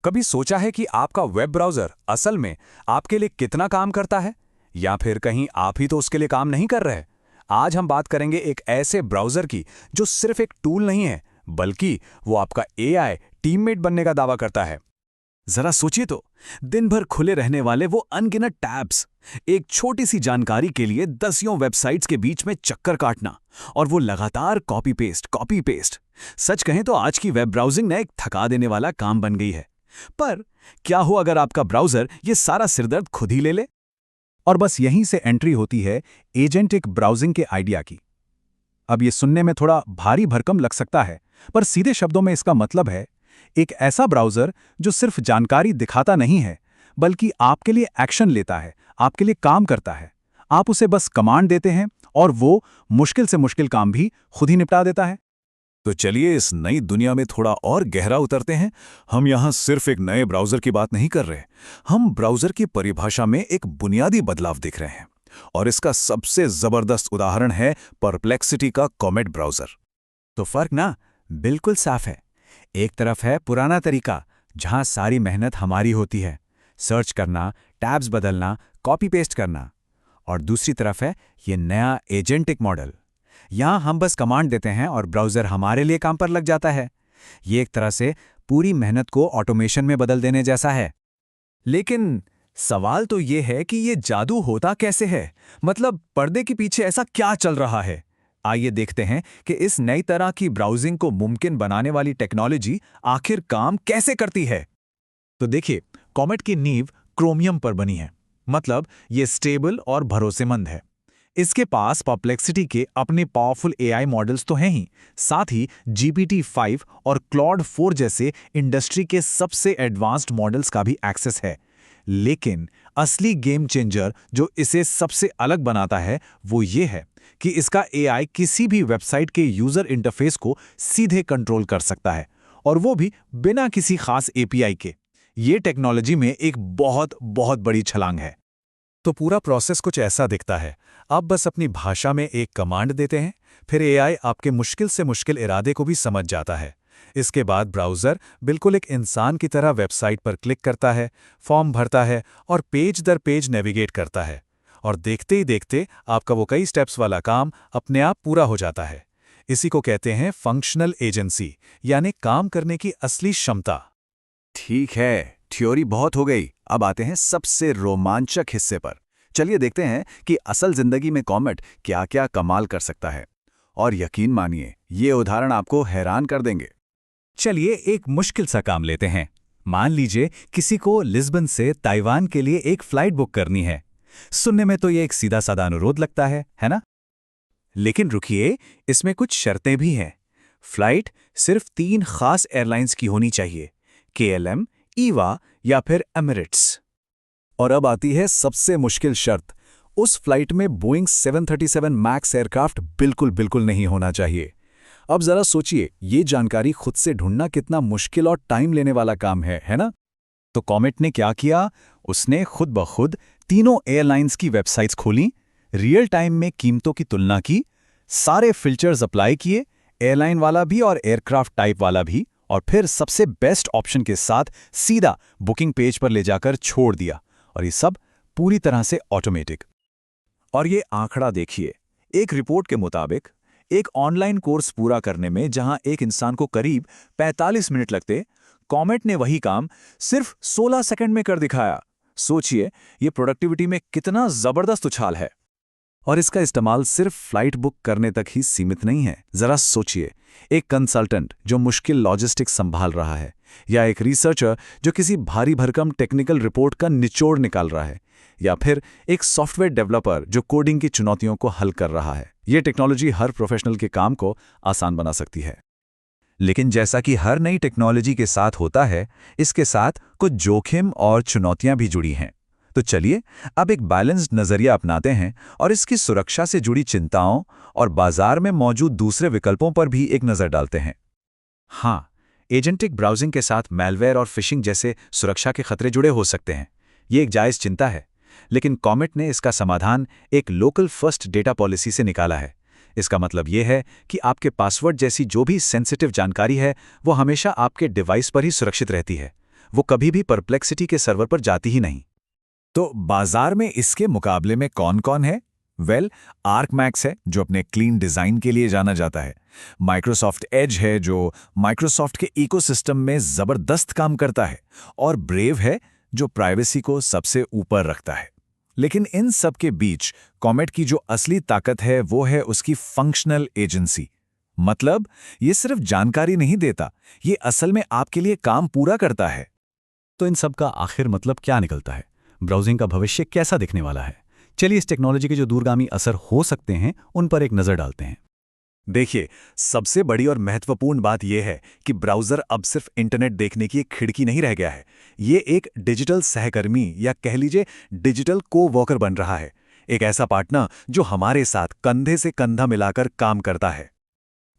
कभी सोचा है कि आपका वेब ब्राउज़र असल में आपके लिए कितना काम करता है? या फिर कहीं आप ही तो उसके लिए काम नहीं कर रहे? आज हम बात करेंगे एक ऐसे ब्राउज़र की जो सिर्फ एक टूल नहीं है, बल्कि वो आपका एआई टीममेट बनने का दावा करता है। जरा सोचिए तो, दिन भर खुले रहने वाले वो अनगिनत टैब्स, एक छोटी सी जानकारी के लिए दसियों वेबसाइट्स के बीच में चक्कर काटना, और वो लगातार कॉपी पेस्ट। सच कहें तो आज की वेब ब्राउजिंग ना एक थका देने वाला काम बन गई है। पर क्या हो अगर आपका ब्राउजर ये सारा सिरदर्द खुद ही ले ले? और बस यहीं से एंट्री होती है एजेंटिक ब्राउजिंग के आइडिया की। अब ये सुनने में थोड़ा भारी भरकम लग सकता है, पर सीधे शब्दों में इसका मतलब है एक ऐसा ब्राउज़र जो सिर्फ जानकारी दिखाता नहीं है, बल्कि आपके लिए एक्शन लेता है, आपके लिए काम करता है। आप उसे बस कमांड देते हैं और वो मुश्किल से मुश्किल काम भी खुद ही निपटा देता है। तो चलिए इस नई दुनिया में थोड़ा और गहरा उतरते हैं। हम यहाँ सिर्फ एक नए ब्राउज़र की बात नहीं कर रहे, हम ब्राउज़र की परिभाषा में एक बुनियादी बदलाव देख रहे हैं। और इसका सबसे ज़बरदस्त उदाहरण है परप्लेक्सिटी का कॉमेट ब्राउज़र। तो फर्क ना बिल्कुल साफ है। एक तरफ है पुराना तरीका, जहां सारी मेहनत हमारी होती है, सर्च करना, टैब्स बदलना, कॉपी पेस्ट करना। और दूसरी तरफ है ये नया एजेंटिक मॉडल। यहां हम बस कमांड देते हैं और ब्राउज़र हमारे लिए काम पर लग जाता है। ये एक तरह से पूरी मेहनत को ऑटोमेशन में बदल देने जैसा है। लेकिन सवाल तो ये है कि ये जादू होता कैसे है? मतलब पर्दे के पीछे ऐसा क्या चल रहा है? आइए देखते हैं कि इस नई तरह की ब्राउजिंग को मुमकिन बनाने वाली टेक्नोलॉजी आखिर काम कैसे करती है। तो देखिए, कॉमेट की नींव क्रोमियम पर बनी है। मतलब ये स्टेबल और भरोसेमंद है। इसके पास परप्लेक्सिटी के अपने पावरफुल एआई मॉडल्स तो हैं ही, साथ ही GPT-5 और क्लॉड 4 जैसे इंडस्ट्री के सबसे एडवांस्ड मॉडल्स का भी एक्सेस है। लेकिन असली गेम चेंजर जो इसे सबसे अलग बनाता है वो ये है कि इसका एआई किसी भी वेबसाइट के यूजर इंटरफेस को सीधे कंट्रोल कर सकता है, और वो भी बिना किसी खास एपीआई के। ये टेक्नोलॉजी में एक बहुत बहुत बड़ी छलांग है। तो पूरा प्रोसेस कुछ ऐसा दिखता है। आप बस अपनी भाषा में एक कमांड देते हैं, फिर एआई आपके मुश्किल से मुश्किल इरादे को भी समझ जाता है। इसके बाद ब्राउज़र बिल्कुल एक इंसान की तरह वेबसाइट पर क्लिक करता है, फॉर्म भरता है और पेज दर पेज नेविगेट करता है। और देखते ही देखते आपका वो कई स्टेप्स वाला काम अपने आप पूरा हो जाता है। इसी को कहते हैं फंक्शनल एजेंसी, यानी काम करने की असली क्षमता। ठीक है, थ्योरी बहुत हो गई। अब आते हैं सबसे रोमांचक हिस्से पर। चलिए देखते हैं कि असल जिंदगी में कॉमेट क्या-क्या कमाल कर सकता है। और यकीन मानिए, ये उदाहरण आपको हैरान कर देंगे। चलिए एक मुश्किल सा काम लेते हैं। मान लीजिए किसी को लिस्बन से ताइवान के लिए एक फ्लाइट बुक करनी है। सुनने में तो ये एक सीधा साधा अनुरोध लगता है ना? लेकिन रुकिए, इसमें कुछ शर्तें भी हैं। फ्लाइट सिर्फ 3 खास एयरलाइंस की होनी चाहिए, KLM, ईवा या फिर एमिरेट्स। और अब आती है सबसे मुश्किल शर्त। उस फ्लाइट में बोइंग 737 मैक्स एयरक्राफ्ट बिल्कुल नहीं होना चाहिए। अब जरा सोचिए, ये जानकारी खुद से ढूंढना कितना मुश्किल और टाइम लेने वाला काम है ना? तो कॉमेट ने क्या किया? उसने खुद ब खुद तीनों एयरलाइंस की वेबसाइट्स खोली, रियल टाइम में कीमतों की तुलना की, सारे फिल्टर्स अप्लाई किए, एयरलाइन वाला भी और एयरक्राफ्ट टाइप वाला भी, और फिर सबसे बेस्ट ऑप्शन के साथ सीधा बुकिंग पेज पर ले जाकर छोड़ दिया। और ये सब पूरी तरह से ऑटोमेटिक। और ये आंकड़ा देखिए, एक रिपोर्ट के मुताबिक एक ऑनलाइन कोर्स पूरा करने में जहां एक इंसान को करीब 45 मिनट लगते, कॉमेट ने वही काम सिर्फ 16 सेकंड में कर दिखाया। सोचिए, ये प्रोडक्टिविटी में कितना जबरदस्त उछाल है। और इसका इस्तेमाल सिर्फ फ्लाइट बुक करने तक ही सीमित नहीं है। जरा सोचिए, एक कंसल्टेंट जो मुश्किल लॉजिस्टिक्स संभाल रहा है, या एक रिसर्चर जो किसी भारी भरकम टेक्निकल रिपोर्ट का निचोड़ निकाल रहा है, या फिर एक सॉफ्टवेयर डेवलपर जो कोडिंग की चुनौतियों को हल कर रहा है। ये टेक्नोलॉजी हर प्रोफेशनल के काम को आसान बना सकती है। लेकिन जैसा कि हर नई टेक्नोलॉजी के साथ होता है, इसके साथ कुछ जोखिम और चुनौतियां भी जुड़ी हैं। तो चलिए अब एक बैलेंस्ड नजरिया अपनाते हैं और इसकी सुरक्षा से जुड़ी चिंताओं और बाजार में मौजूद दूसरे विकल्पों पर भी एक नजर डालते हैं। हाँ, एजेंटिक ब्राउजिंग के साथ मैलवेयर और फिशिंग जैसे सुरक्षा के खतरे जुड़े हो सकते हैं। ये एक जायज़ चिंता है, लेकिन कॉमेट ने इसका समाधान एक लोकल फर्स्ट डेटा पॉलिसी से निकाला है। इसका मतलब ये है कि आपके पासवर्ड जैसी जो भी सेंसिटिव जानकारी है वो हमेशा आपके डिवाइस पर ही सुरक्षित रहती है। वो कभी भी परप्लेक्सिटी के सर्वर पर जाती ही नहीं। तो बाजार में इसके मुकाबले में कौन-कौन है? वेल, आर्कमैक्स है जो अपने क्लीन डिजाइन के लिए जाना जाता है। माइक्रोसॉफ्ट एज है जो माइक्रोसॉफ्ट के इकोसिस्टम में जबरदस्त काम करता है। और ब्रेव है जो प्राइवेसी को सबसे ऊपर रखता है। लेकिन इन सब के बीच कॉमेट की जो असली ताकत है वो है उसकी फंक्शनल एजेंसी। मतलब ये सिर्फ जानकारी नहीं देता, ये असल में आपके लिए काम पूरा करता है। तो इन सब का आखिर मतलब क्या निकलता है? ब्राउजिंग का भविष्य कैसा दिखने वाला है? चलिए इस टेक्नोलॉजी के जो दूरगामी असर हो सकते हैं उन पर एक नज़र डालते हैं। देखिए, सबसे बड़ी और महत्वपूर्ण बात यह है कि ब्राउज़र अब सिर्फ इंटरनेट देखने की एक खिड़की नहीं रह गया है। ये एक डिजिटल सहकर्मी या कह लीजिए डिजिटल को-वर्कर बन रहा है। एक ऐसा पार्टनर जो हमारे साथ कंधे से कंधा मिलाकर काम करता है।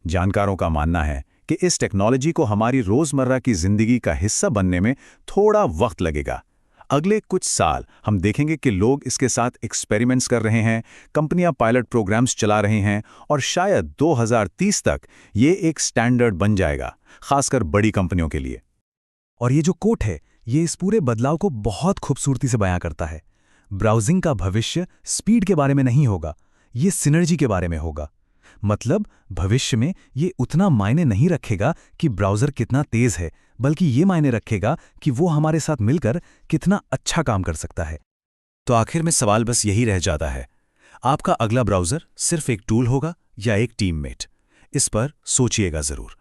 जानकारों का मानना है कि इस टेक्नोलॉजी को हमारी रोज़मर्रा की ज़िंदगी का हिस्सा बनने में थोड़ा वक्त लगेगा। अगले कुछ साल हम देखेंगे कि लोग इसके साथ एक्सपेरिमेंट्स कर रहे हैं, कंपनियां पायलट प्रोग्राम्स चला रहे हैं और शायद 2030 तक ये एक स्टैंडर्ड बन जाएगा, खासकर बड़ी कंपनियों के लिए। और ये जो कोट है, ये इस पूरे बदलाव को बहुत खूबसूरती से बयां करता है। ब्राउजिंग का भविष्य स्पीड के बारे में नहीं होगा, ये सिनर्जी के बारे में होगा। मतलब भविष्य में ये उतना मायने नहीं रखेगा कि ब्राउज़र कितना तेज़ है, बल्कि ये मायने रखेगा कि वो हमारे साथ मिलकर कितना अच्छा काम कर सकता है। तो आखिर में सवाल बस यही रह जाता है, आपका अगला ब्राउज़र सिर्फ एक टूल होगा या एक टीममेट? इस पर सोचिएगा ज़रूर।